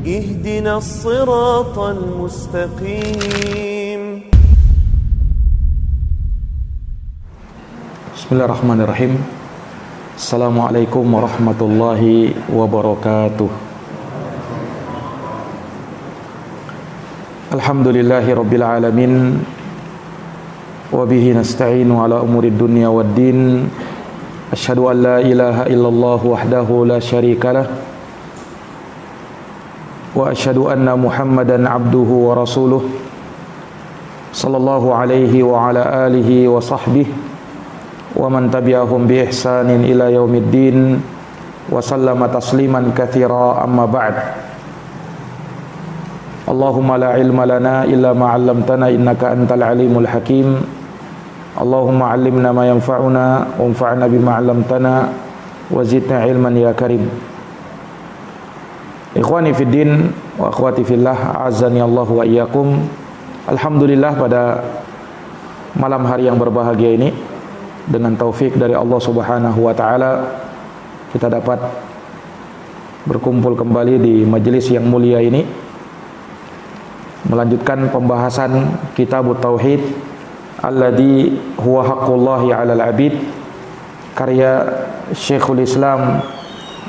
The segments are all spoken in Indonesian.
اهدنا الصراط المستقيم. Bismillahirrahmanirrahim. Assalamualaikum warahmatullahi wabarakatuh. Alhamdulillahi rabbil alamin. Wabihi nasta'inu ala umurid dunya waddin. Asyhadu an la ilaha illallah wahdahu la syarikalah. Wa asyhadu anna Muhammadan abduhu wa rasuluh. Sallallahu alaihi wa ala alihi wa sahbihi wa man tabi'ahum bi ihsanin ila yaumiddin wa sallama tasliman katsira, amma ba'd. Allahumma la ilma lana illa ma 'allamtana innaka antal alimul hakim. Allahumma 'allimna ma yanfa'una wanfa'na bima 'allamtana wa zidna ilman ya karim. Ikhwani fid din wa akhwati fillah, a'azzani Allah wa iyyakum. Alhamdulillah, pada malam hari yang berbahagia ini, dengan taufik dari Allah Subhanahu wa taala, kita dapat berkumpul kembali di majelis yang mulia ini, melanjutkan pembahasan Kitabut Tauhid alladzi huwa haqqullahi 'alal 'abid, karya Syekhul Islam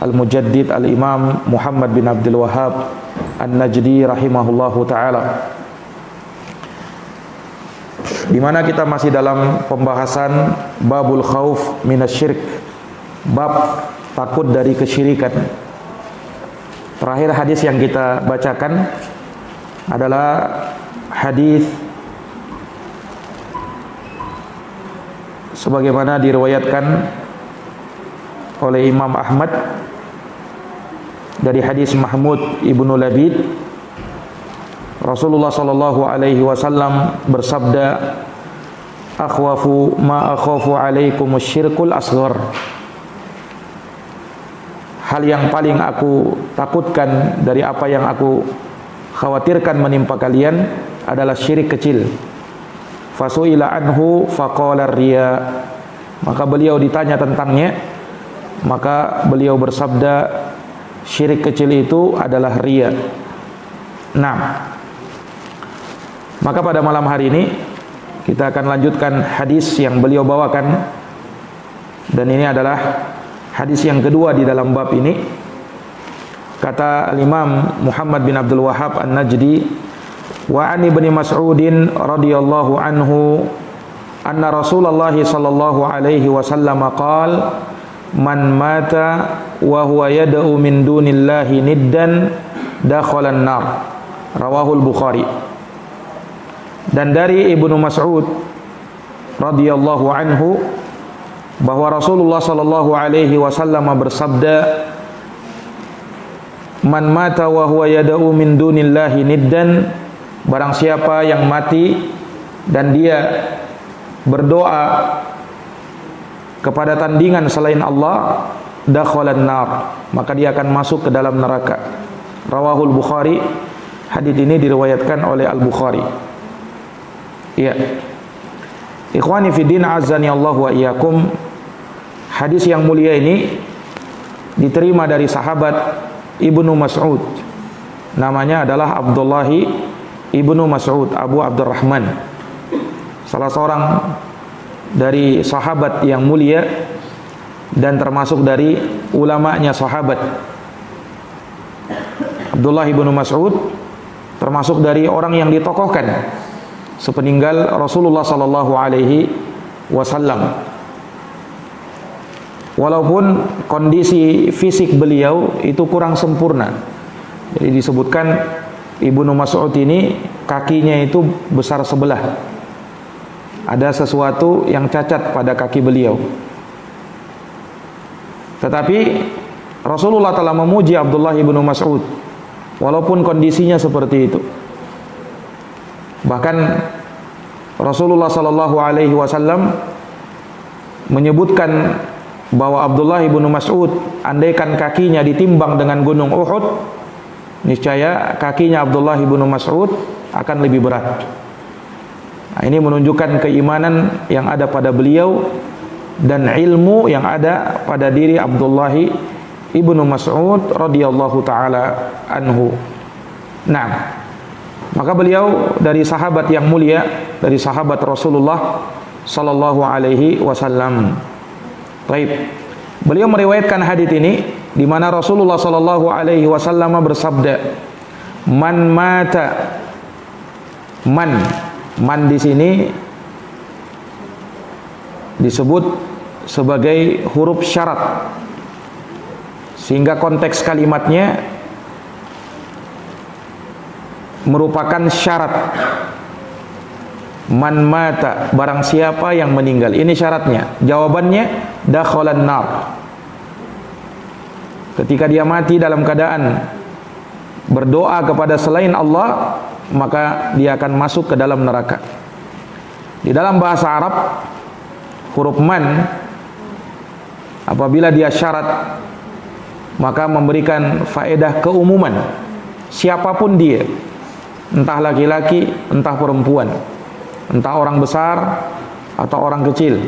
Al-Mujaddid Al-Imam Muhammad bin Abdul Wahhab An-Najdi rahimahullahu taala, di mana kita masih dalam pembahasan babul khauf minasyirik, bab takut dari kesyirikan. Terakhir hadis yang kita bacakan adalah hadis sebagaimana diriwayatkan oleh Imam Ahmad dari hadis Mahmud ibnu Labid. Rasulullah sallallahu alaihi wasallam bersabda, akhwafu ma akhafu alaikumus syirkul asghar. Hal yang paling aku takutkan dari apa yang aku khawatirkan menimpa kalian adalah syirik kecil. Fasuila anhu faqala riya. Maka beliau ditanya tentangnya, maka beliau bersabda, syirik kecil itu adalah riya. Nah, maka pada malam hari ini kita akan lanjutkan hadis yang beliau bawakan, dan ini adalah hadis yang kedua di dalam bab ini. Kata Imam Muhammad bin Abdul Wahhab An-Najdi, wa an Ibnu Mas'udin radhiyallahu anhu anna Rasulullah sallallahu alaihi wasallam qala, man mata wa huwa yad'u min dunillahi niddan dakhalan nar. Rawahul Bukhari. Dan dari Ibnu Mas'ud radhiyallahu anhu bahwa Rasulullah sallallahu alaihi wasallam bersabda, man mata wa huwa yad'u min dunillahi niddan, barang siapa yang mati dan dia berdoa kepada tandingan selain Allah, dakhalan nar, maka dia akan masuk ke dalam neraka. Rawahul Bukhari. Hadis ini diriwayatkan oleh Al-Bukhari. Ya, ikhwani fiddin, azani Allah wa iyyakum. Hadis yang mulia ini diterima dari sahabat Ibnu Mas'ud. Namanya adalah Abdullah Ibnu Mas'ud, Abu Abdurrahman, salah seorang dari sahabat yang mulia dan termasuk dari ulamanya sahabat. Abdullah Ibnu Mas'ud termasuk dari orang yang ditokohkan sepeninggal Rasulullah sallallahu alaihi wasallam. Walaupun kondisi fisik beliau itu kurang sempurna. Jadi disebutkan Ibnu Mas'ud ini kakinya itu besar sebelah. Ada sesuatu yang cacat pada kaki beliau. Tetapi Rasulullah telah memuji Abdullah Ibnu Mas'ud walaupun kondisinya seperti itu. Bahkan Rasulullah sallallahu alaihi wasallam menyebutkan bahwa Abdullah ibnu Mas'ud, andaikan kakinya ditimbang dengan gunung Uhud, niscaya kakinya Abdullah ibnu Mas'ud akan lebih berat. Nah, ini menunjukkan keimanan yang ada pada beliau dan ilmu yang ada pada diri Abdullah ibnu Mas'ud radhiyallahu taala anhu. Nah, maka beliau dari sahabat yang mulia, dari sahabat Rasulullah sallallahu alaihi wasallam. Baik. Beliau meriwayatkan hadis ini di mana Rasulullah sallallahu alaihi wasallam bersabda, "Man mata." Man di sini disebut sebagai huruf syarat, sehingga konteks kalimatnya merupakan syarat. Man mata, barang siapa yang meninggal. Ini syaratnya. Jawabannya dakhalan nar. Ketika dia mati dalam keadaan berdoa kepada selain Allah, maka dia akan masuk ke dalam neraka. Di dalam bahasa Arab, huruf man apabila dia syarat, maka memberikan faedah keumuman. Siapapun dia, entah laki-laki, entah perempuan, entah orang besar atau orang kecil,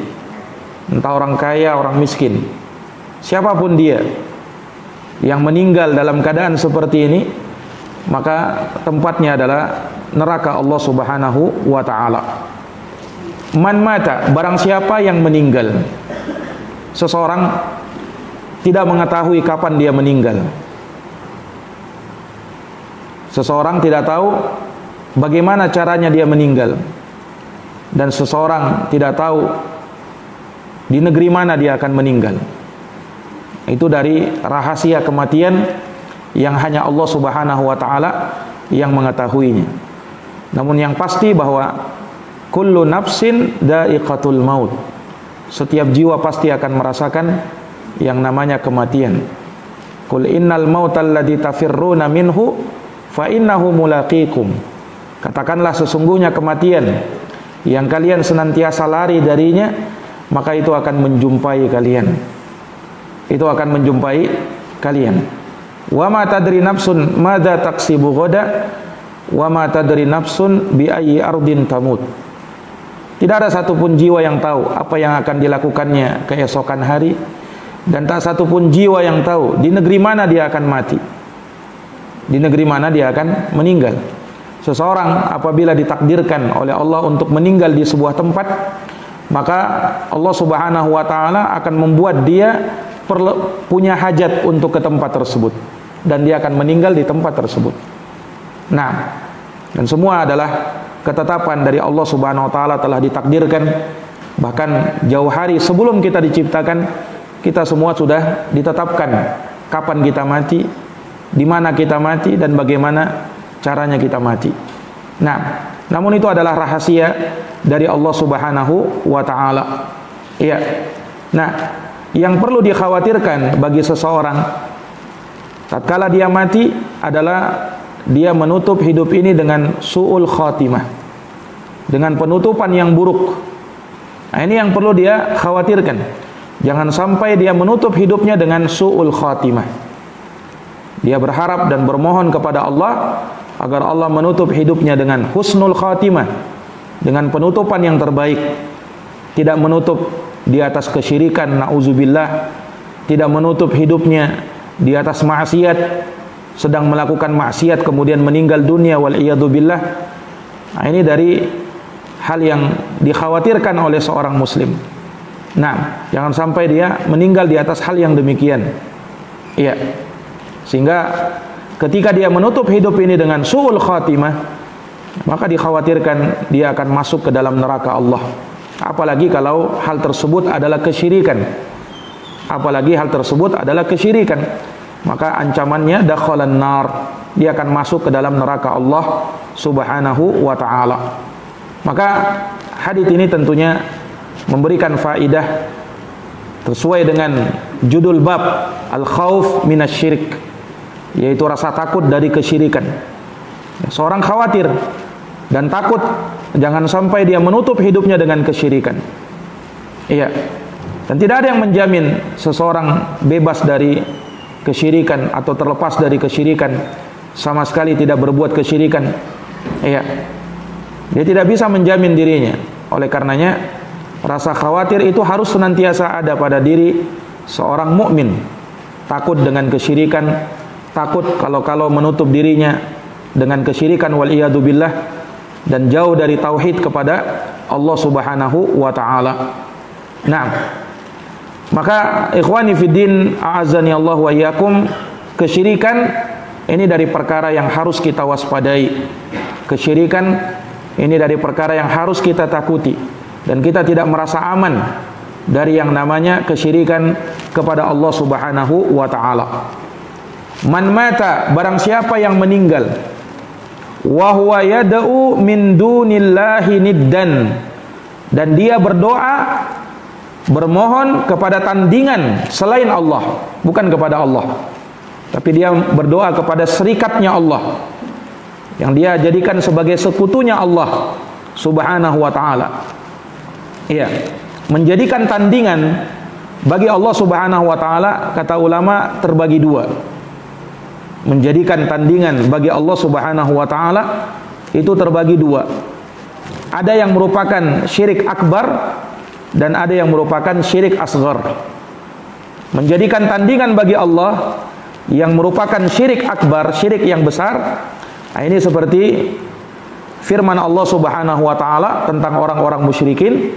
entah orang kaya, orang miskin, siapapun dia yang meninggal dalam keadaan seperti ini, maka tempatnya adalah neraka Allah Subhanahu wa ta'ala. Man mata, barang siapa yang meninggal. Seseorang tidak mengetahui kapan dia meninggal. Seseorang tidak tahu bagaimana caranya dia meninggal. Dan seseorang tidak tahu di negeri mana dia akan meninggal. Itu dari rahasia kematian yang hanya Allah Subhanahu wa ta'ala yang mengetahuinya. Namun yang pasti bahwa kullu nafsin dha'iqatul maut. Setiap jiwa pasti akan merasakan yang namanya kematian. Qul innal mautal ladzi tafirruna minhu fa innahu mulaqikum. Katakanlah sesungguhnya kematian yang kalian senantiasa lari darinya, maka itu akan menjumpai kalian. Itu akan menjumpai kalian. Wa ma tadri nafsun madza taksibu ghada wa ma tadri nafsun bi ayyi ardin tamut. Tidak ada satupun jiwa yang tahu apa yang akan dilakukannya keesokan hari, dan tak satupun jiwa yang tahu di negeri mana dia akan mati, di negeri mana dia akan meninggal. Seseorang apabila ditakdirkan oleh Allah untuk meninggal di sebuah tempat, maka Allah Subhanahu wa ta'ala akan membuat dia punya hajat untuk ke tempat tersebut, dan dia akan meninggal di tempat tersebut. Nah, dan semua adalah ketetapan dari Allah Subhanahu wa ta'ala, telah ditakdirkan. Bahkan jauh hari sebelum kita diciptakan, kita semua sudah ditetapkan kapan kita mati, di mana kita mati, dan bagaimana caranya kita mati. Nah, namun itu adalah rahasia dari Allah Subhanahu wa ta'ala. Iya. Nah, yang perlu dikhawatirkan bagi seseorang tatkala dia mati adalah dia menutup hidup ini dengan su'ul khatimah, dengan penutupan yang buruk. Nah, ini yang perlu dia khawatirkan. Jangan sampai dia menutup hidupnya dengan su'ul khatimah. Dia berharap dan bermohon kepada Allah agar Allah menutup hidupnya dengan husnul khatimah, dengan penutupan yang terbaik. Tidak menutup di atas kesyirikan, na'udzubillah. Tidak menutup hidupnya di atas maksiat, sedang melakukan maksiat kemudian meninggal dunia, wal'iyadzubillah. Nah, ini dari hal yang dikhawatirkan oleh seorang muslim. Nah, jangan sampai dia meninggal di atas hal yang demikian. Iya. Sehingga ketika dia menutup hidup ini dengan su'ul khatimah, maka dikhawatirkan dia akan masuk ke dalam neraka Allah. Apalagi kalau hal tersebut adalah kesyirikan. Apalagi hal tersebut adalah kesyirikan, maka ancamannya dakhalan nar. Dia akan masuk ke dalam neraka Allah Subhanahu wa ta'ala. Maka hadis ini tentunya memberikan faidah sesuai dengan judul bab al-khauf minasyirik, yaitu rasa takut dari kesyirikan. Seorang khawatir dan takut jangan sampai dia menutup hidupnya dengan kesyirikan. Iya. Dan tidak ada yang menjamin seseorang bebas dari kesyirikan atau terlepas dari kesyirikan, sama sekali tidak berbuat kesyirikan. Iya. Dia tidak bisa menjamin dirinya. Oleh karenanya, rasa khawatir itu harus senantiasa ada pada diri seorang mukmin. Takut dengan kesyirikan, takut kalau menutup dirinya dengan kesyirikan wal iyadu billah dan jauh dari tauhid kepada Allah Subhanahu wa taala. Nah, maka ikhwani fiddin a'azzani Allah wa iyyakum, kesyirikan ini dari perkara yang harus kita waspadai. Kesyirikan ini dari perkara yang harus kita takuti, dan kita tidak merasa aman dari yang namanya kesyirikan kepada Allah Subhanahu wa taala. Man mata, barang siapa yang meninggal, wa huwa yad'u min dunillahi niddan, dan dia berdoa bermohon kepada tandingan selain Allah, bukan kepada Allah, tapi dia berdoa kepada serikatnya Allah yang dia jadikan sebagai sekutunya Allah Subhanahu wa taala. Iya, menjadikan tandingan bagi Allah Subhanahu wa taala, kata ulama terbagi dua. Menjadikan tandingan bagi Allah Subhanahu wa taala itu terbagi dua. Ada yang merupakan syirik akbar dan ada yang merupakan syirik asghar. Menjadikan tandingan bagi Allah yang merupakan syirik akbar, syirik yang besar, ini seperti firman Allah Subhanahu wa taala tentang orang-orang musyrikin,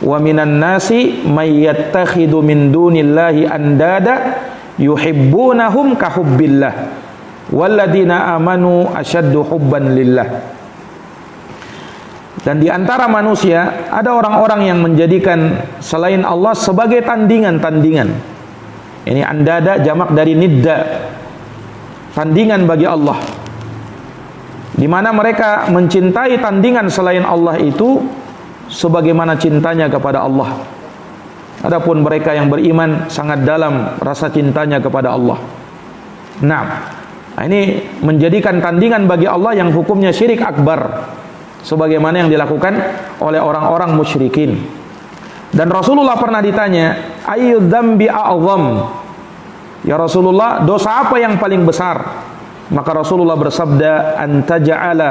wa minan nasi may yattakhidhu min dunillahi andada yuhibbunahum kahubbillah walladzina amanu asyaddu hubban lillah. Dan di antara manusia ada orang-orang yang menjadikan selain Allah sebagai tandingan-tandingan. Ini andada jamak dari nidda, tandingan bagi Allah, di mana mereka mencintai tandingan selain Allah itu sebagaimana cintanya kepada Allah. Adapun mereka yang beriman sangat dalam rasa cintanya kepada Allah. Nah, ini menjadikan tandingan bagi Allah yang hukumnya syirik akbar, sebagaimana yang dilakukan oleh orang-orang musyrikin. Dan Rasulullah pernah ditanya, ayyu dzambi a'zam? Ya Rasulullah, dosa apa yang paling besar? Maka Rasulullah bersabda, antaja'ala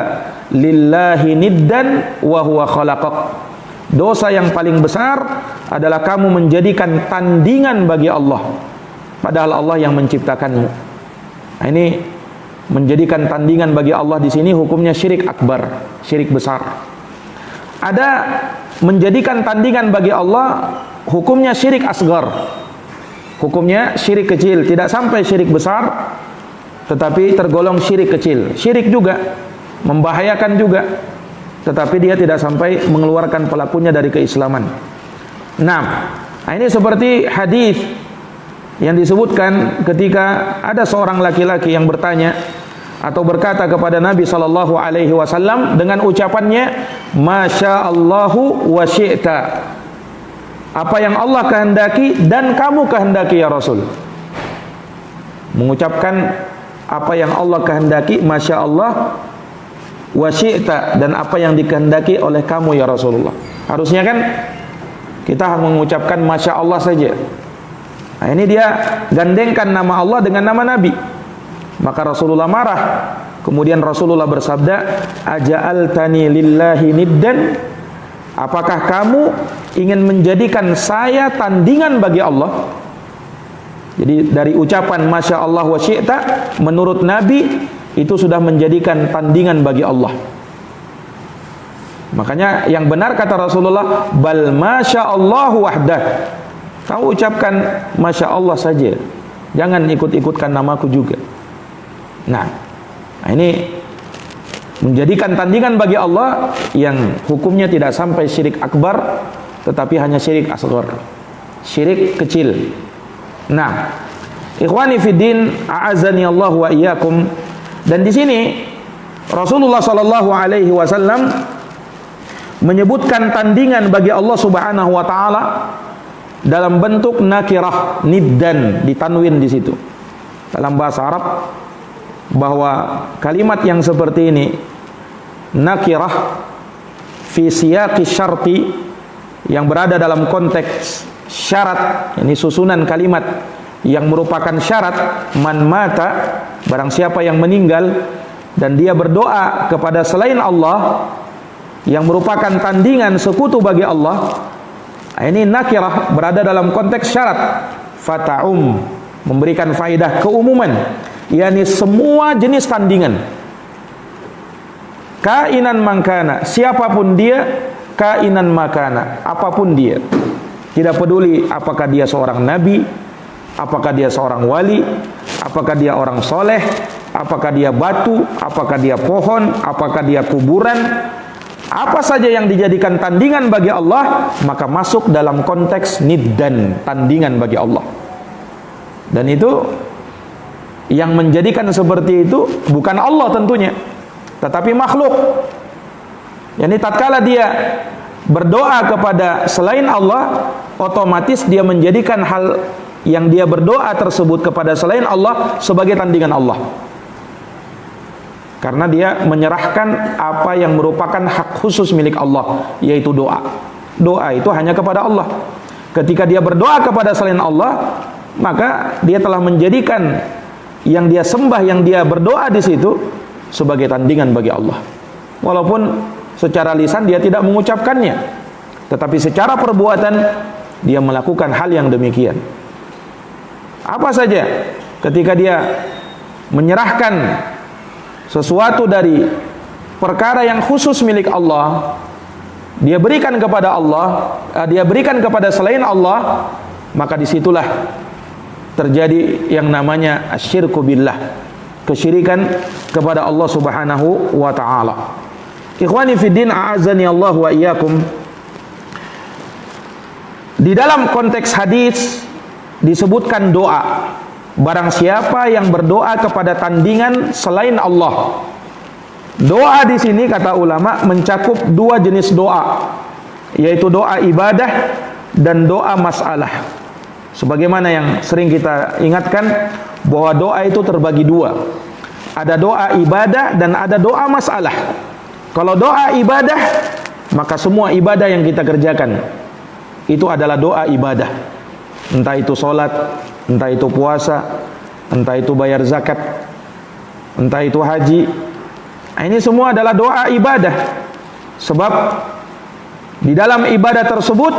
lillahi niddan wa huwa khalaqak. Dosa yang paling besar adalah kamu menjadikan tandingan bagi Allah, padahal Allah yang menciptakanmu. Nah, ini menjadikan tandingan bagi Allah di sini hukumnya syirik akbar, syirik besar. Ada menjadikan tandingan bagi Allah hukumnya syirik asgar, hukumnya syirik kecil, tidak sampai syirik besar, tetapi tergolong syirik kecil. Syirik juga membahayakan juga, tetapi dia tidak sampai mengeluarkan pelakunya dari keislaman. Nah, ini seperti hadis yang disebutkan ketika ada seorang laki-laki yang bertanya atau berkata kepada Nabi sallallahu alaihi wasallam dengan ucapannya, Masya Allahu wa syi'ta. Apa yang Allah kehendaki dan kamu kehendaki ya Rasul. Mengucapkan apa yang Allah kehendaki, Masya Allah wa syi'ta, dan apa yang dikehendaki oleh kamu ya Rasulullah. Harusnya kan kita mengucapkan Masya Allah saja. Nah, ini dia gandengkan nama Allah dengan nama Nabi. Maka Rasulullah marah. Kemudian Rasulullah bersabda, aja'altani lillahi niddan? Apakah kamu ingin menjadikan saya tandingan bagi Allah? Jadi dari ucapan Masya Allah wa syi'ta, menurut Nabi itu sudah menjadikan tandingan bagi Allah. Makanya yang benar kata Rasulullah, bal Masya Allah wahdah. Kau ucapkan Masya Allah saja, jangan ikut-ikutkan namaku juga. Nah, ini menjadikan tandingan bagi Allah yang hukumnya tidak sampai syirik akbar, tetapi hanya syirik asghar, syirik kecil. Nah, ikhwani fiddin, a'azzani Allah wa iyyakum. Dan di sini Rasulullah sallallahu alaihi wasallam menyebutkan tandingan bagi Allah Subhanahu wa taala dalam bentuk nakirah, niddan, ditanwin di situ. Dalam bahasa Arab bahwa kalimat yang seperti ini nakirah fi siyaqi syarti, yang berada dalam konteks syarat, ini susunan kalimat yang merupakan syarat, man mata, barang siapa yang meninggal dan dia berdoa kepada selain Allah yang merupakan tandingan sekutu bagi Allah, ini nakirah, berada dalam konteks syarat, fata'um, memberikan faidah keumuman, yakni semua jenis tandingan, kainan mangkana, siapapun dia, kainan makana, apapun dia. Tidak peduli apakah dia seorang nabi, apakah dia seorang wali, apakah dia orang soleh, apakah dia batu, apakah dia pohon, apakah dia kuburan, apa saja yang dijadikan tandingan bagi Allah, maka masuk dalam konteks niddan, tandingan bagi Allah. Dan itu yang menjadikan seperti itu bukan Allah tentunya, tetapi makhluk. Yani tatkala dia berdoa kepada selain Allah, otomatis dia menjadikan hal yang dia berdoa tersebut kepada selain Allah sebagai tandingan Allah. Karena dia menyerahkan apa yang merupakan hak khusus milik Allah, yaitu doa. Doa itu hanya kepada Allah. Ketika dia berdoa kepada selain Allah, maka dia telah menjadikan yang dia sembah, yang dia berdoa di situ sebagai tandingan bagi Allah. Walaupun secara lisan dia tidak mengucapkannya, tetapi secara perbuatan dia melakukan hal yang demikian. Apa saja ketika dia menyerahkan sesuatu dari perkara yang khusus milik Allah, dia berikan kepada Allah, dia berikan kepada selain Allah, maka disitulah terjadi yang namanya asyirku billah, kesyirikan kepada Allah Subhanahu wa ta'ala. Ikhwani fiddin, a'azani Allah wa iyyakum. Di dalam konteks hadis disebutkan doa. Barang siapa yang berdoa kepada tandingan selain Allah. Doa di sini kata ulama mencakup dua jenis doa, yaitu doa ibadah dan doa masalah. Sebagaimana yang sering kita ingatkan bahwa doa itu terbagi dua. Ada doa ibadah dan ada doa masalah. Kalau doa ibadah, maka semua ibadah yang kita kerjakan itu adalah doa ibadah. Entah itu sholat, entah itu puasa, entah itu bayar zakat, entah itu haji. Nah, ini semua adalah doa ibadah. Sebab di dalam ibadah tersebut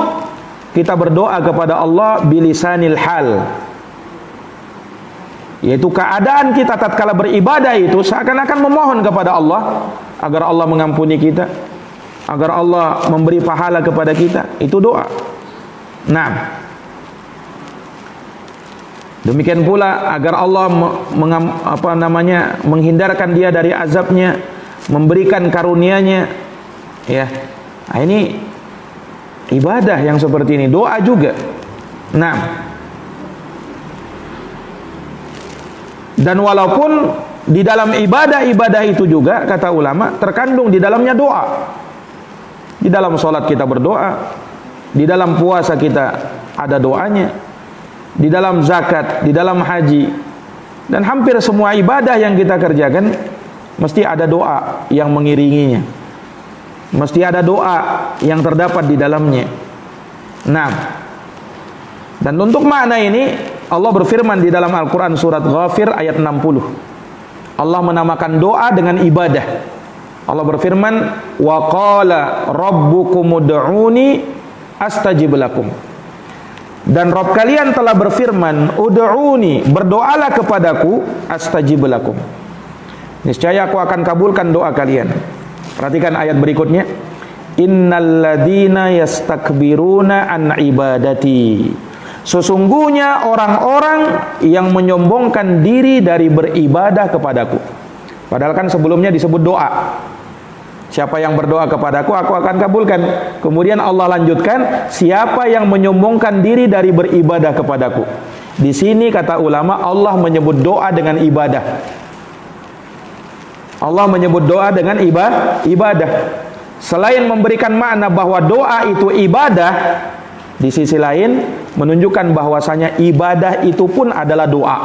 kita berdoa kepada Allah bilisanil hal, yaitu keadaan kita tatkala beribadah itu seakan-akan memohon kepada Allah agar Allah mengampuni kita, agar Allah memberi pahala kepada kita. Itu doa. Nah, demikian pula agar Allah menghindarkan dia dari azabnya, memberikan karunia-Nya, ya. Nah, ini ibadah yang seperti ini, doa juga. Nah, dan walaupun di dalam ibadah-ibadah itu juga kata ulama terkandung di dalamnya doa. Di dalam sholat kita berdoa, di dalam puasa kita ada doanya, di dalam zakat, di dalam haji, dan hampir semua ibadah yang kita kerjakan mesti ada doa yang mengiringinya, mesti ada doa yang terdapat di dalamnya. Nah, dan untuk makna ini Allah berfirman di dalam Al-Quran surat Ghafir ayat 60. Allah menamakan doa dengan ibadah. Allah berfirman, wa qala rabbukum ud'uni astajib lakum. Dan Rabb kalian telah berfirman, ud'uni, berdoalah kepadaku, astajib lakum. Niscaya aku akan kabulkan doa kalian. Perhatikan ayat berikutnya. Innal ladzina yastakbiruna an ibadati. Sesungguhnya orang-orang yang menyombongkan diri dari beribadah kepadaku. Padahal kan sebelumnya disebut doa. Siapa yang berdoa kepadaku, aku akan kabulkan. Kemudian Allah lanjutkan, siapa yang menyombongkan diri dari beribadah kepadaku. Di sini kata ulama, Allah menyebut doa dengan ibadah. Allah menyebut doa dengan ibadah. Selain memberikan makna bahwa doa itu ibadah, di sisi lain menunjukkan bahwasanya ibadah itu pun adalah doa.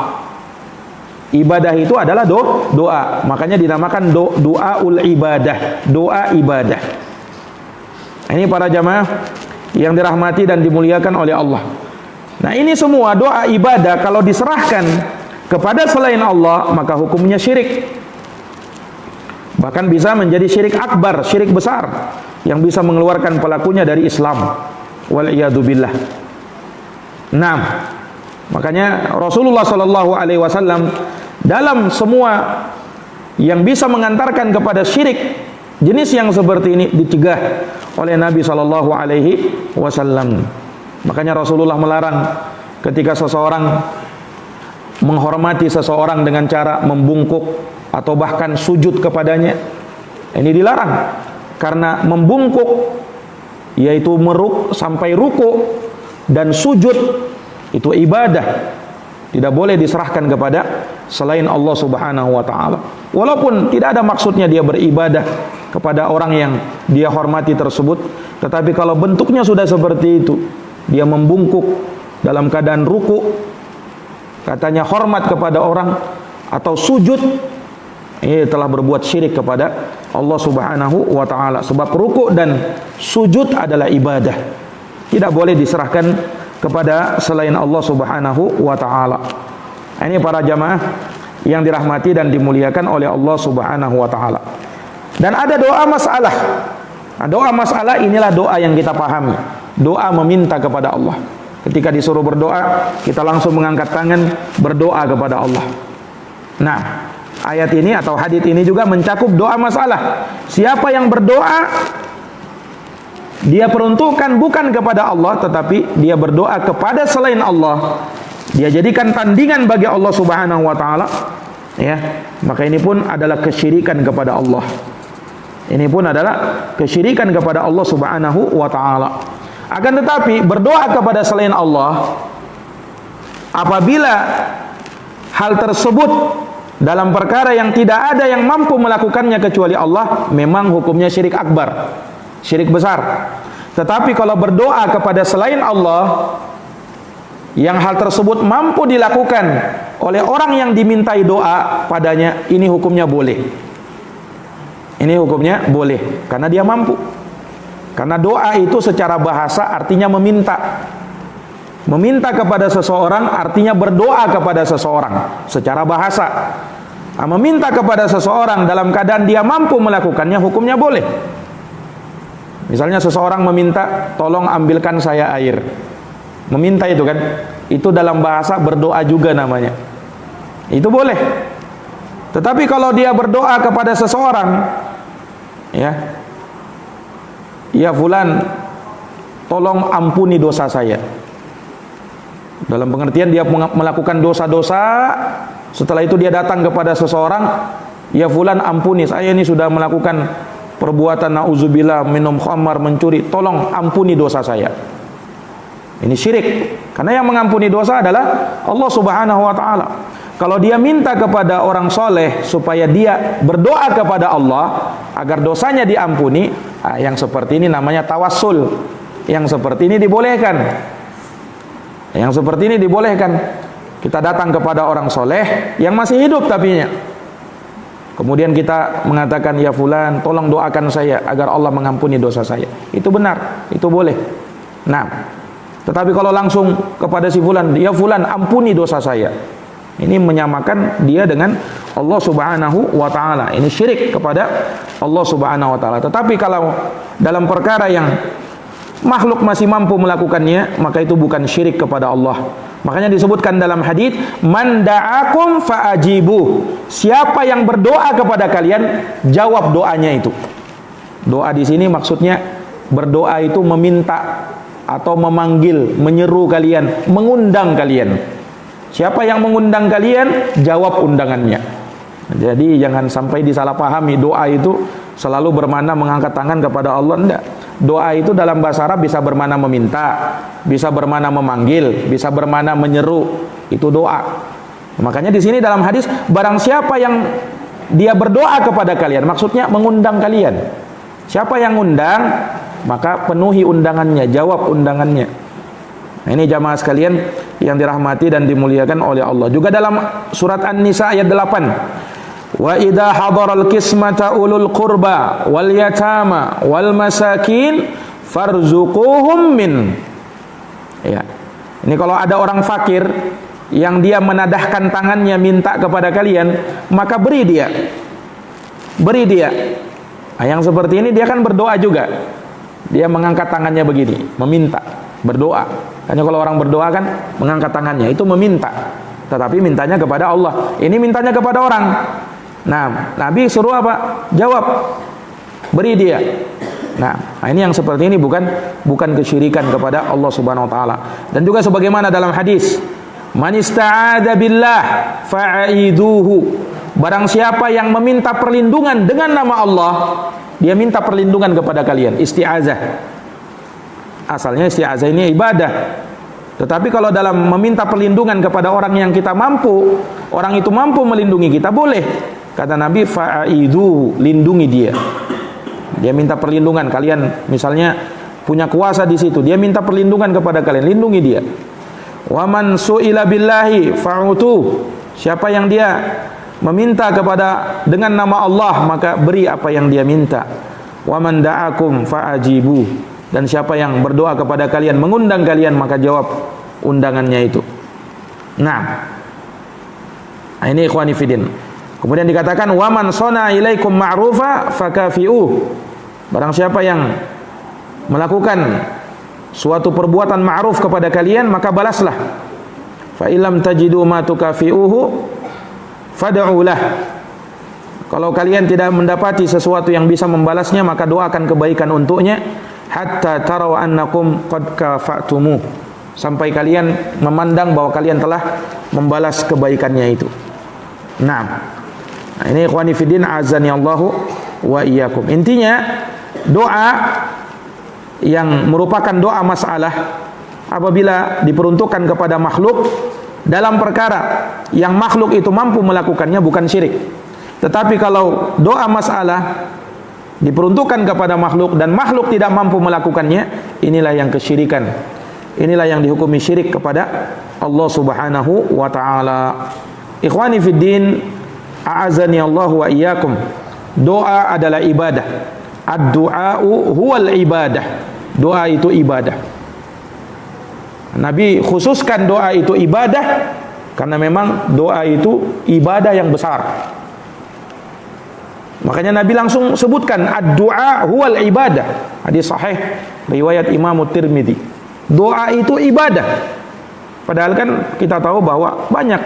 Ibadah itu adalah doa. Makanya dinamakan doaul ibadah, doa ibadah. Ini para jamaah yang dirahmati dan dimuliakan oleh Allah. Nah, ini semua doa ibadah kalau diserahkan kepada selain Allah, maka hukumnya syirik. Bahkan bisa menjadi syirik akbar, syirik besar yang bisa mengeluarkan pelakunya dari Islam. Wal'iyadzubillah. Nah, makanya Rasulullah sallallahu alaihi wasallam dalam semua yang bisa mengantarkan kepada syirik Jenis yang seperti ini dicegah oleh Nabi Shallallahu Alaihi Wasallam. Makanya Rasulullah melarang ketika seseorang menghormati seseorang dengan cara membungkuk atau bahkan sujud kepadanya. Ini dilarang karena membungkuk yaitu sampai ruku dan sujud itu ibadah, tidak boleh diserahkan kepada selain Allah Subhanahu wa taala. Walaupun tidak ada maksudnya dia beribadah kepada orang yang dia hormati tersebut, tetapi kalau bentuknya sudah seperti itu, dia membungkuk dalam keadaan ruku, katanya hormat kepada orang, atau sujud, ini telah berbuat syirik kepada Allah Subhanahu wa taala. Sebab ruku dan sujud adalah ibadah, tidak boleh diserahkan kepada selain Allah Subhanahu wa taala. Ini para jamaah yang dirahmati dan dimuliakan oleh Allah Subhanahu wa taala. Dan ada doa masalah. Nah, doa masalah inilah doa yang kita pahami. Doa meminta kepada Allah. Ketika disuruh berdoa, kita langsung mengangkat tangan berdoa kepada Allah. Nah, ayat ini atau hadits ini juga mencakup doa masalah. Siapa yang berdoa, dia peruntukkan bukan kepada Allah, tetapi dia berdoa kepada selain Allah, dia jadikan tandingan bagi Allah Subhanahu wa taala, ya, maka ini pun adalah kesyirikan kepada Allah. Ini pun adalah kesyirikan kepada Allah Subhanahu wa taala. Akan tetapi berdoa kepada selain Allah, apabila hal tersebut dalam perkara yang tidak ada yang mampu melakukannya kecuali Allah, memang hukumnya syirik akbar, syirik besar. Tetapi kalau berdoa kepada selain Allah, yang hal tersebut mampu dilakukan oleh orang yang dimintai doa padanya, ini hukumnya boleh. Ini hukumnya boleh karena dia mampu. Karena doa itu secara bahasa artinya meminta. Meminta kepada seseorang artinya berdoa kepada seseorang secara bahasa. Nah, meminta kepada seseorang dalam keadaan dia mampu melakukannya, hukumnya boleh. Misalnya seseorang meminta, tolong ambilkan saya air. Meminta itu kan, itu dalam bahasa berdoa juga namanya. Itu boleh. Tetapi kalau dia berdoa kepada seseorang, ya fulan, tolong ampuni dosa saya. Dalam pengertian dia melakukan dosa-dosa, setelah itu dia datang kepada seseorang, ya fulan ampuni, saya ini sudah melakukan perbuatan na'udzubillah, minum khamar, mencuri, tolong ampuni dosa saya. Ini syirik, karena yang mengampuni dosa adalah Allah Subhanahu wa taala. Kalau dia minta kepada orang soleh supaya dia berdoa kepada Allah agar dosanya diampuni, yang seperti ini namanya tawassul. Yang seperti ini dibolehkan. Yang seperti ini dibolehkan. Kita datang kepada orang soleh yang masih hidup tapinya. Kemudian kita mengatakan, ya fulan, tolong doakan saya agar Allah mengampuni dosa saya. Itu benar, itu boleh. Nah, tetapi kalau langsung kepada si fulan, ya fulan, ampuni dosa saya, ini menyamakan dia dengan Allah Subhanahu wa taala. Ini syirik kepada Allah Subhanahu wa taala. Tetapi kalau dalam perkara yang makhluk masih mampu melakukannya, maka itu bukan syirik kepada Allah. Makanya disebutkan dalam hadis, man da'akum fa'ajibu. Siapa yang berdoa kepada kalian, jawab doanya itu. Doa di sini maksudnya berdoa itu meminta atau memanggil, menyeru kalian, mengundang kalian. Siapa yang mengundang kalian, jawab undangannya. Jadi jangan sampai disalahpahami, doa itu selalu bermakna mengangkat tangan kepada Allah. Enggak. Doa itu dalam bahasa Arab bisa bermakna meminta, bisa bermakna memanggil, bisa bermakna menyeru. Itu doa. Makanya di sini dalam hadis, barang siapa yang dia berdoa kepada kalian, maksudnya mengundang kalian. Siapa yang undang, maka penuhi undangannya, jawab undangannya. Nah, ini jamaah sekalian yang dirahmati dan dimuliakan oleh Allah. Juga dalam surat An-Nisa ayat 8. Wa idza hadaral qismata ulul qurba wal yatama wal masakin farzuquhum min. Ya. Ini kalau ada orang fakir yang dia menadahkan tangannya minta kepada kalian, maka beri dia. Beri dia. Nah, yang seperti ini dia kan berdoa juga. Dia mengangkat tangannya begini, meminta, berdoa. Hanya kalau orang berdoa kan mengangkat tangannya, itu meminta. Tetapi mintanya kepada Allah. Ini mintanya kepada orang. Nah, Nabi suruh apa? Jawab. beri dia. Nah, ini yang seperti ini bukan kesyirikan kepada Allah Subhanahu wa taala. Dan juga sebagaimana dalam hadis, man ista'adza billah fa'iduhu. Barang siapa yang meminta perlindungan dengan nama Allah, dia minta perlindungan kepada kalian. Isti'azah. Asalnya isti'azah ini ibadah. Tetapi kalau dalam meminta perlindungan kepada orang yang kita mampu, orang itu mampu melindungi kita, boleh. Kata Nabi, fa'iduhu, lindungi dia. Dia minta perlindungan, kalian misalnya punya kuasa di situ, dia minta perlindungan kepada kalian, lindungi dia. Wa man su'ila billahi fa'utu. Siapa yang dia meminta kepada dengan nama Allah, maka beri apa yang dia minta. Wa man da'akum fa'ajibu. Dan siapa yang berdoa kepada kalian, mengundang kalian, maka jawab undangannya itu. Nah, ini ikhwani fiddin. Kemudian dikatakan wa man sona ilaikum ma'rufa fakafi'u. Barang siapa yang melakukan suatu perbuatan ma'ruf kepada kalian, maka balaslah. Fa illam tajidu ma tukafi'uhu fad'ulah. Kalau kalian tidak mendapati sesuatu yang bisa membalasnya, maka doakan kebaikan untuknya hatta taraw annakum qad kafa'tumu. Sampai kalian memandang bahwa kalian telah membalas kebaikannya itu. Nah, ini ikhwani fiddin azani Allahu wa iyyakum. Intinya doa yang merupakan doa masalah apabila diperuntukkan kepada makhluk dalam perkara yang makhluk itu mampu melakukannya, bukan syirik. Tetapi kalau doa masalah diperuntukkan kepada makhluk dan makhluk tidak mampu melakukannya, inilah yang kesyirikan. Inilah yang dihukumi syirik kepada Allah Subhanahu wa taala. Ikhwani fiddin, a'azani Allah wa iyyakum. Doa adalah ibadah. Ad-du'a'u huwal ibadah. Doa itu ibadah. Nabi khususkan doa itu ibadah karena memang doa itu ibadah yang besar. Makanya Nabi langsung sebutkan ad-du'a huwal ibadah. Hadis sahih riwayat Imam Tirmidzi. Doa itu ibadah. Padahal kan kita tahu bahwa banyak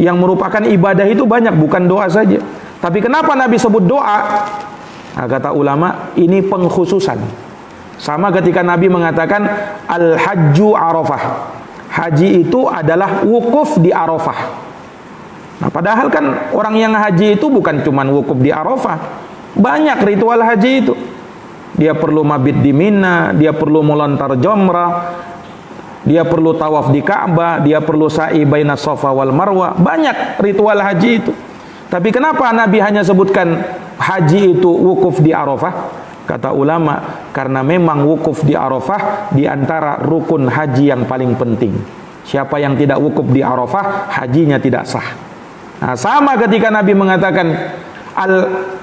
yang merupakan ibadah itu banyak, bukan doa saja. Tapi kenapa Nabi sebut doa? Nah, kata ulama, ini pengkhususan. Sama ketika Nabi mengatakan al-hajju arafah. Haji itu adalah wukuf di Arafah. Nah, padahal kan orang yang haji itu bukan cuma wukuf di Arafah. Banyak ritual haji itu. Dia perlu mabit di Mina, dia perlu melontar jumrah, dia perlu tawaf di Ka'bah, dia perlu sa'i baina Safa wal Marwah. Banyak ritual haji itu. Tapi kenapa Nabi hanya sebutkan haji itu wukuf di Arafah? Kata ulama, karena memang wukuf di Arafah di antara rukun haji yang paling penting. Siapa yang tidak wukuf di Arafah, hajinya tidak sah. Nah, sama ketika Nabi mengatakan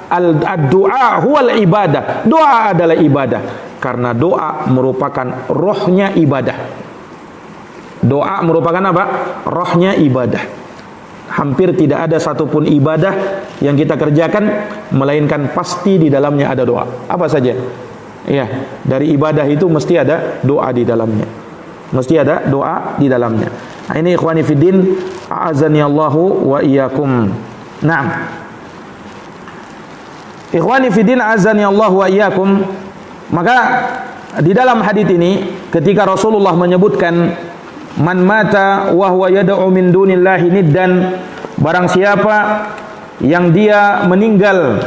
ad-du'a huwal ibadah. Doa adalah ibadah karena doa merupakan rohnya ibadah. Doa merupakan apa? Rohnya ibadah. Hampir tidak ada satupun ibadah yang kita kerjakan melainkan pasti di dalamnya ada doa. Apa saja? Ya, dari ibadah itu mesti ada doa di dalamnya. Mesti ada doa di dalamnya. Nah, ini ikhwani fiddin, a'azani Allahu wa iyyakum. Naam. Ikhwani fiddin, a'azani Allahu wa iyyakum. Maka di dalam hadis ini ketika Rasulullah menyebutkan man mata wa huwa yad'u min dunillahi niddan, barang siapa yang dia meninggal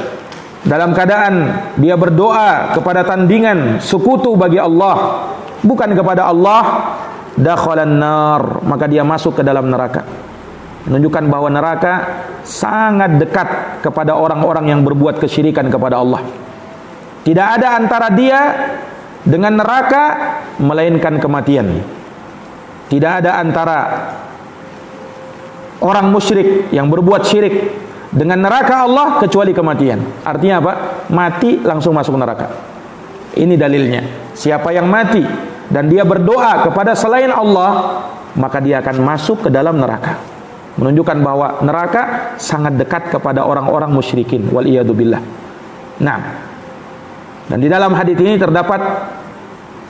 dalam keadaan dia berdoa kepada tandingan sekutu bagi Allah, bukan kepada Allah, dakhalan nar, maka dia masuk ke dalam neraka. Menunjukkan bahwa neraka sangat dekat kepada orang-orang yang berbuat kesyirikan kepada Allah. Tidak ada antara dia dengan neraka melainkan kematian. Tidak ada antara orang musyrik yang berbuat syirik dengan neraka Allah kecuali kematian. Artinya apa? Mati langsung masuk neraka. Ini dalilnya. Siapa yang mati dan dia berdoa kepada selain Allah, maka dia akan masuk ke dalam neraka. Menunjukkan bahwa neraka sangat dekat kepada orang-orang musyrikin. Wal iyadu billah. Nah, dan di dalam hadis ini terdapat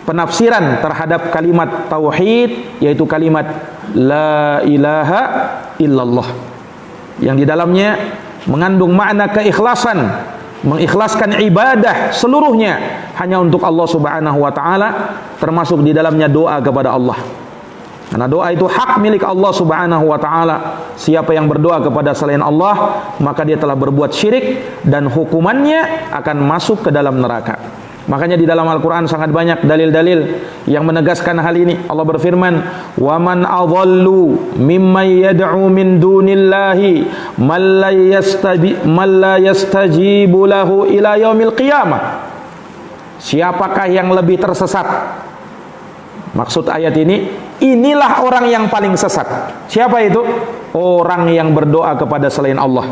penafsiran terhadap kalimat tauhid, yaitu kalimat la ilaha illallah, yang di dalamnya mengandung makna keikhlasan mengikhlaskan ibadah seluruhnya hanya untuk Allah Subhanahu wa taala, termasuk di dalamnya doa kepada Allah. Karena doa itu hak milik Allah Subhanahu wa taala. Siapa yang berdoa kepada selain Allah, maka dia telah berbuat syirik dan hukumannya akan masuk ke dalam neraka. Makanya di dalam Al-Quran sangat banyak dalil-dalil yang menegaskan hal ini. Allah berfirman, وَمَنْ أَضَلُّ مِمَّنْ يَدْعُو مِنْ دُونِ اللَّهِ مَنْ لَا يَسْتَجِيبُ لَهُ إِلَى يَوْمِ الْقِيَامَةِ. Siapakah yang lebih tersesat? Maksud ayat ini, inilah orang yang paling sesat. Siapa itu? Orang yang berdoa kepada selain Allah.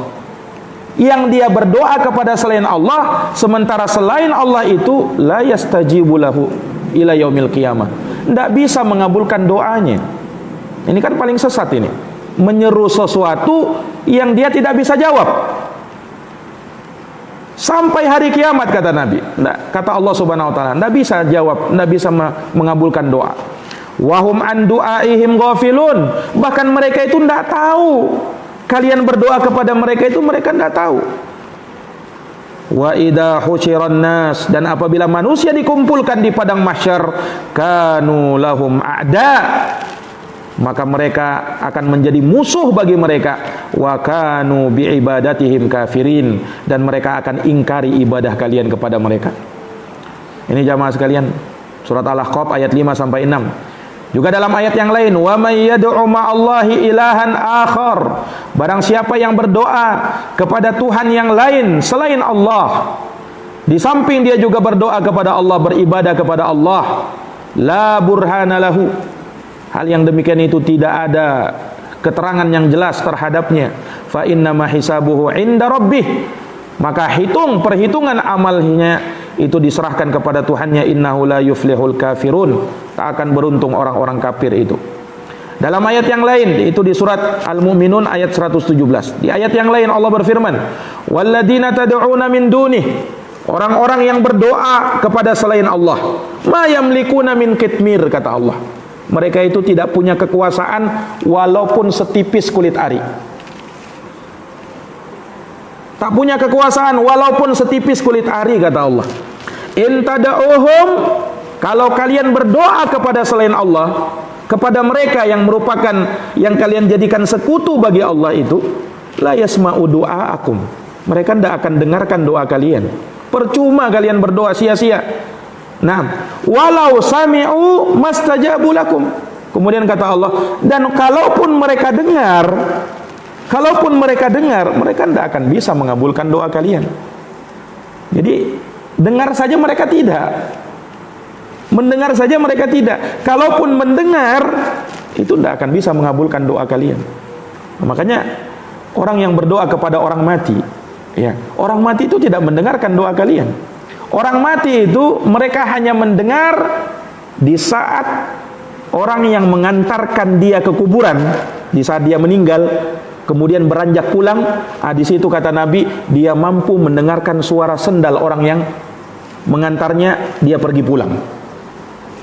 Yang dia berdoa kepada selain Allah, sementara selain Allah itu la yastajibu lahu ila yaumil qiyamah, tidak bisa mengabulkan doanya. Ini kan paling sesat ini, menyeru sesuatu yang dia tidak bisa jawab sampai hari kiamat, kata Nabi. Kata Allah Subhanahu wa taala, tidak bisa jawab, tidak bisa mengabulkan doa. Wahum an du'aihim ghafilun, bahkan mereka itu tidak tahu kalian berdoa kepada mereka itu, mereka tidak tahu. Wa idza husyiran nas, dan apabila manusia dikumpulkan di padang mahsyar, kanu lahum a'da, maka mereka akan menjadi musuh bagi mereka. Wa kanu bi ibadatihim kafirin, dan mereka akan ingkari ibadah kalian kepada mereka. Ini jamaah sekalian, surat Al-Ahqaf ayat 5 sampai 6. Juga dalam ayat yang lain, wa may yad'u ma'allahi ilahan akhar, barang siapa yang berdoa kepada Tuhan yang lain selain Allah, di samping dia juga berdoa kepada Allah, beribadah kepada Allah, la burhana lahu, hal yang demikian itu tidak ada keterangan yang jelas terhadapnya, fa innama hisabuhu 'inda rabbih, maka perhitungan amalnya itu diserahkan kepada Tuhannya. Innahu la yuflihul kafirun, tak akan beruntung orang-orang kafir itu. Dalam ayat yang lain, itu di surat Al-Mu'minun ayat 117. Di ayat yang lain Allah berfirman, walladzina tad'una min dunih, orang-orang yang berdoa kepada selain Allah, ma yamlikuna min kitmir, kata Allah, mereka itu tidak punya kekuasaan walaupun setipis kulit ari. Tak punya kekuasaan walaupun setipis kulit ari, kata Allah. In tada'uhum, kalau kalian berdoa kepada selain Allah, kepada mereka yang merupakan, yang kalian jadikan sekutu bagi Allah itu, la yasma'u du'aakum, mereka tidak akan dengarkan doa kalian. Percuma kalian berdoa, sia-sia. Nah, walau sami'u mastajabu lakum, kemudian kata Allah, dan kalaupun mereka dengar, mereka tidak akan bisa mengabulkan doa kalian. Jadi dengar saja mereka tidak, mendengar saja mereka tidak. Kalaupun mendengar, itu tidak akan bisa mengabulkan doa kalian. Makanya orang yang berdoa kepada orang mati, ya, orang mati itu tidak mendengarkan doa kalian. Orang mati itu mereka hanya mendengar di saat orang yang mengantarkan dia ke kuburan, di saat dia meninggal, kemudian beranjak pulang, di situ kata Nabi, dia mampu mendengarkan suara sendal orang yang mengantarnya, dia pergi pulang.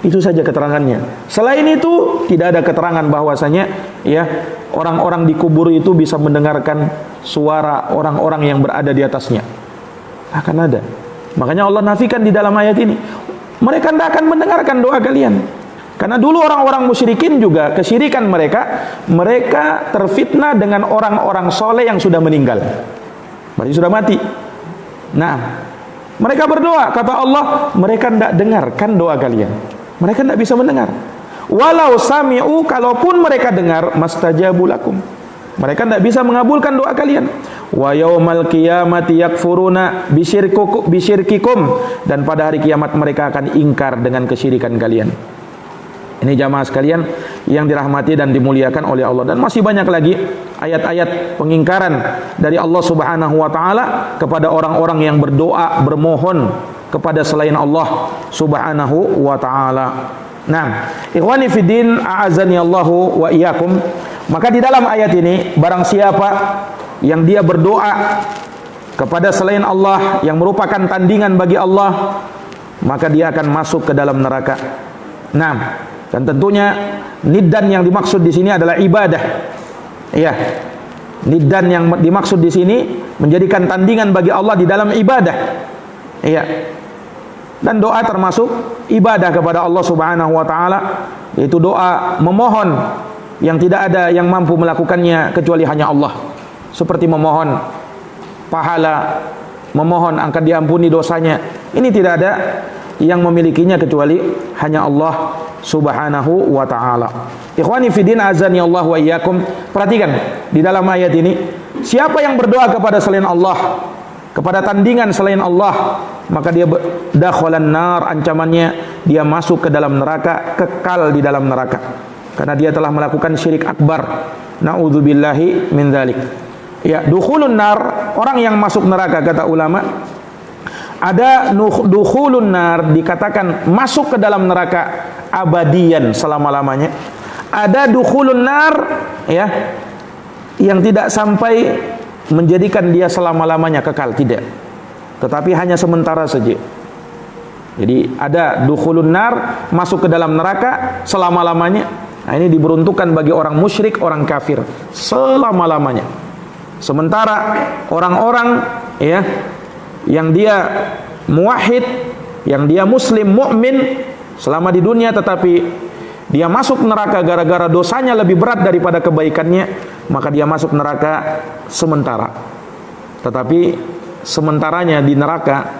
Itu saja keterangannya. Selain itu tidak ada keterangan bahwasanya ya orang-orang di kubur itu bisa mendengarkan suara orang-orang yang berada di atasnya. Akan ada. Makanya Allah nafikan di dalam ayat ini, mereka tidak akan mendengarkan doa kalian. Karena dulu orang-orang musyrikin juga, kesyirikan mereka terfitnah dengan orang-orang soleh yang sudah meninggal, berarti sudah mati. Nah, mereka berdoa, kata Allah, mereka tidak dengarkan doa kalian, mereka tidak bisa mendengar. Walau sami'u, kalaupun mereka dengar, mastajabu lakum, mereka tidak bisa mengabulkan doa kalian. Wa yaumal qiyamati yakfuruna bisyirkikum, dan pada hari kiamat mereka akan ingkar dengan kesyirikan kalian. Ini jamaah sekalian yang dirahmati dan dimuliakan oleh Allah. Dan masih banyak lagi ayat-ayat pengingkaran dari Allah Subhanahu wa taala kepada orang-orang yang berdoa, bermohon kepada selain Allah Subhanahu wa taala. Nah, ikhwani fiddin, a'azani Allahu wa iyyakum. Maka di dalam ayat ini, barang siapa yang dia berdoa kepada selain Allah yang merupakan tandingan bagi Allah, maka dia akan masuk ke dalam neraka. Nah, dan tentunya niddan yang dimaksud di sini adalah ibadah. Ya. Niddan yang dimaksud di sini menjadikan tandingan bagi Allah di dalam ibadah. Iya. Dan doa termasuk ibadah kepada Allah Subhanahu wa taala, yaitu doa memohon yang tidak ada yang mampu melakukannya kecuali hanya Allah. Seperti memohon pahala, memohon akan diampuni dosanya. Ini tidak ada yang memilikinya kecuali hanya Allah Subhanahu wa taala. Ikhwani fi din, azani Allah wa iyyakum. Perhatikan di dalam ayat ini, siapa yang berdoa kepada selain Allah, kepada tandingan selain Allah, maka dia dakhalan nar, ancamannya dia masuk ke dalam neraka, kekal di dalam neraka, karena dia telah melakukan syirik akbar. Na'udzubillahi min dzalik. Ya, dukhulun nar, orang yang masuk neraka, kata ulama, ada dukhulun nar dikatakan masuk ke dalam neraka abadian selama-lamanya. Ada dukhulun nar ya yang tidak sampai menjadikan dia selama-lamanya kekal, tidak, tetapi hanya sementara saja. Jadi ada dukhulun nar, masuk ke dalam neraka selama-lamanya. Nah, ini diperuntukkan bagi orang musyrik, orang kafir, selama-lamanya. Sementara orang-orang ya yang dia muwahhid, yang dia muslim, mukmin selama di dunia, tetapi dia masuk neraka gara-gara dosanya lebih berat daripada kebaikannya, maka dia masuk neraka sementara. Tetapi sementaranya di neraka,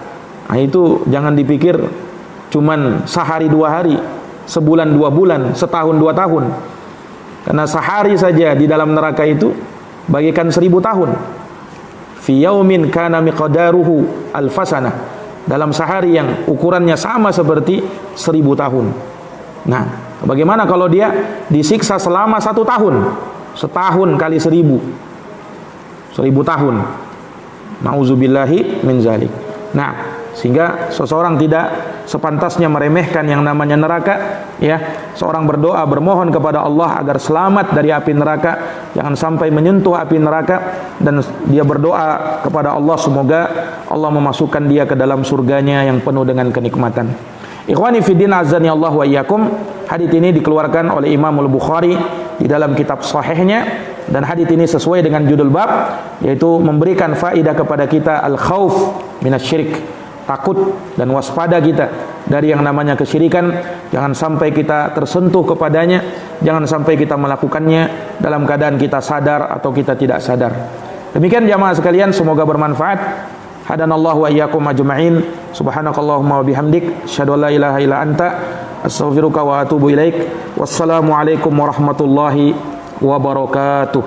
nah itu jangan dipikir cuman sehari dua hari, sebulan dua bulan, setahun dua tahun. Karena sehari saja di dalam neraka itu bagaikan 1000 tahun. Fi yaumin kana miqdaruhu alfasanah. Dalam sehari yang ukurannya sama seperti 1000 tahun. Nah, bagaimana kalau dia disiksa selama 1 tahun? Setahun kali 1000 tahun. Nauzubillahi min zalik. Nah, sehingga seseorang tidak sepantasnya meremehkan yang namanya neraka, ya. Seorang berdoa, bermohon kepada Allah agar selamat dari api neraka, jangan sampai menyentuh api neraka, dan dia berdoa kepada Allah semoga Allah memasukkan dia ke dalam surganya yang penuh dengan kenikmatan. Ikhwani fiddin, azani Allah wa iyyakum. Hadits ini dikeluarkan oleh Imam Al-Bukhari di dalam kitab sahihnya, dan hadits ini sesuai dengan judul bab, yaitu memberikan faedah kepada kita al-khauf minasyirik, takut dan waspada kita dari yang namanya kesyirikan. Jangan sampai kita tersentuh kepadanya, jangan sampai kita melakukannya dalam keadaan kita sadar atau kita tidak sadar. Demikian jamaah sekalian, semoga bermanfaat. Hadanallahu wa iyyakum ajma'in. Subhanakallahumma wa bihamdik, asyhadu an la ilaha illa anta, astaghfiruka wa atubu ilaik. Wassalamu alaikum warahmatullahi wabarakatuh.